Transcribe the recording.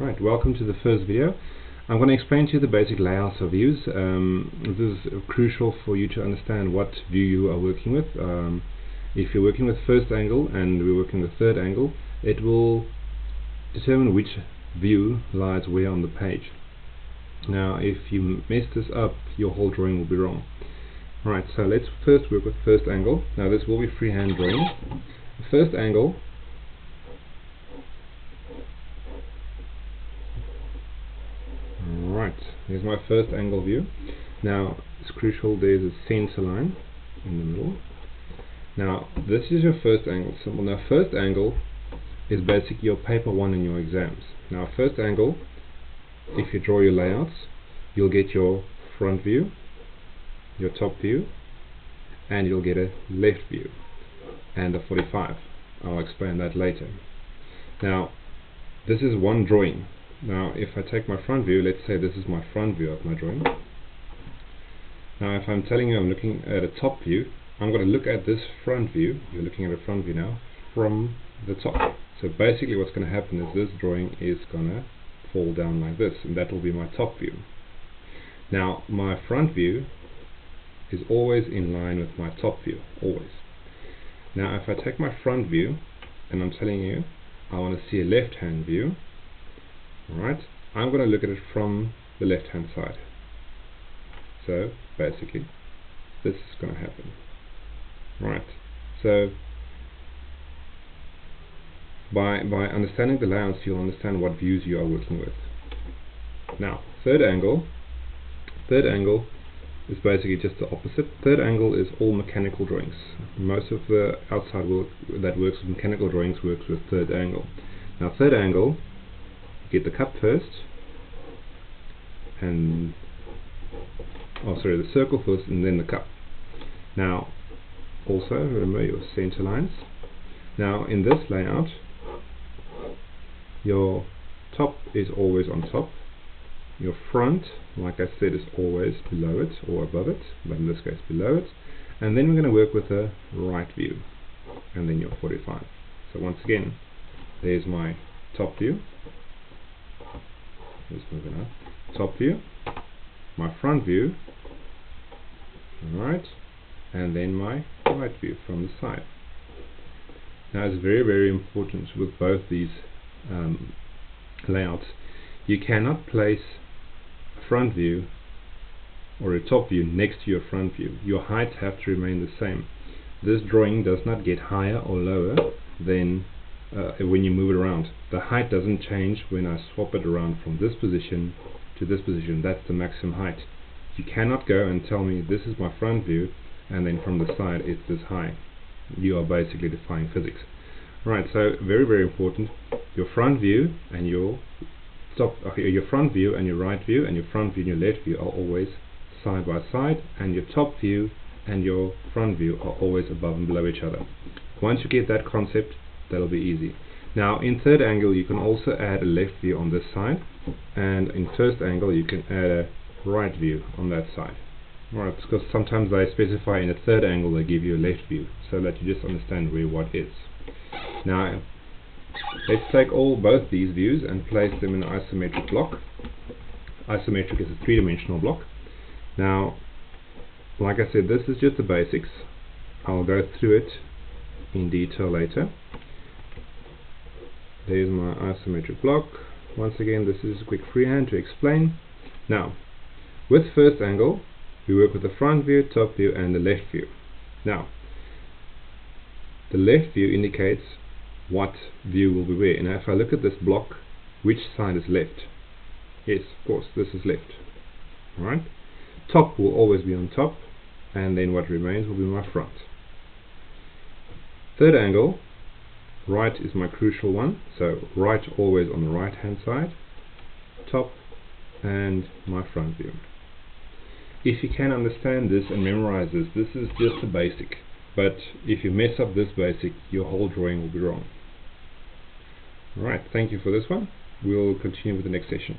Right, welcome to the first video. I'm going to explain to you the basic layouts of views. This is crucial for you to understand what view you are working with. If you're working with first angle and we're working with third angle, it will determine which view lies where on the page. Now if you mess this up, your whole drawing will be wrong. Right, so let's first work with first angle. Now this will be freehand drawing. The first angle Right, here's my first angle view. Now it's crucial there's a center line in the middle. Now this is your first angle symbol. Now first angle is basically your paper one in your exams. Now first angle, if you draw your layouts, you'll get your front view, your top view, and you'll get a left view and a 45. I'll explain that later. Now this is one drawing. Now if I take my front view, let's say this is my front view of my drawing. Now if I'm telling you I'm looking at a top view, I'm going to look at this front view. You're looking at a front view now from the top. So basically what's going to happen is this drawing is going to fall down like this, and that will be my top view. Now my front view is always in line with my top view, always. Now if I take my front view and I'm telling you I want to see a left hand view, alright, I'm going to look at it from the left hand side. So basically this is going to happen. Right, so by understanding the layouts, you'll understand what views you are working with. Now third angle is basically just the opposite. Third angle is all mechanical drawings. Most of the outside work that works with mechanical drawings works with third angle. Now third angle, get the cup first, and the circle first and then the cup. Now also remember your center lines. Now in this layout, your top is always on top, your front, like I said, is always below it or above it, but in this case below it, and then we're going to work with a right view and then your 45. So once again, there's my top view. Let's move it up. Top view, my front view, alright, and then my right view from the side. Now it's very, very important with both these layouts. You cannot place a front view or a top view next to your front view. Your heights have to remain the same. This drawing does not get higher or lower than when you move it around. The height doesn't change when I swap it around from this position to this position. That's the maximum height. You cannot go and tell me this is my front view and then from the side it's this high. You are basically defying physics. Right, so very, very important. Your front view and your your front view and your right view and your front view and your left view are always side by side, and your top view and your front view are always above and below each other. Once you get that concept, that'll be easy. Now in third angle you can also add a left view on this side, and in first angle you can add a right view on that side. Alright, because sometimes they specify in a third angle they give you a left view, so that you just understand where what is. Now let's take both these views and place them in an isometric block. Isometric is a three-dimensional block. Now like I said, this is just the basics. I'll go through it in detail later. There's my isometric block. Once again, this is a quick freehand to explain. Now with first angle we work with the front view, top view and the left view. Now the left view indicates what view will be where. Now if I look at this block, which side is left? Yes, of course, this is left. Alright, top will always be on top, and then what remains will be my front. Third angle, right is my crucial one, so right always on the right hand side, top and my front view. If you can understand this and memorize this, this is just a basic, but if you mess up this basic, your whole drawing will be wrong. Alright, thank you for this one. We'll continue with the next session.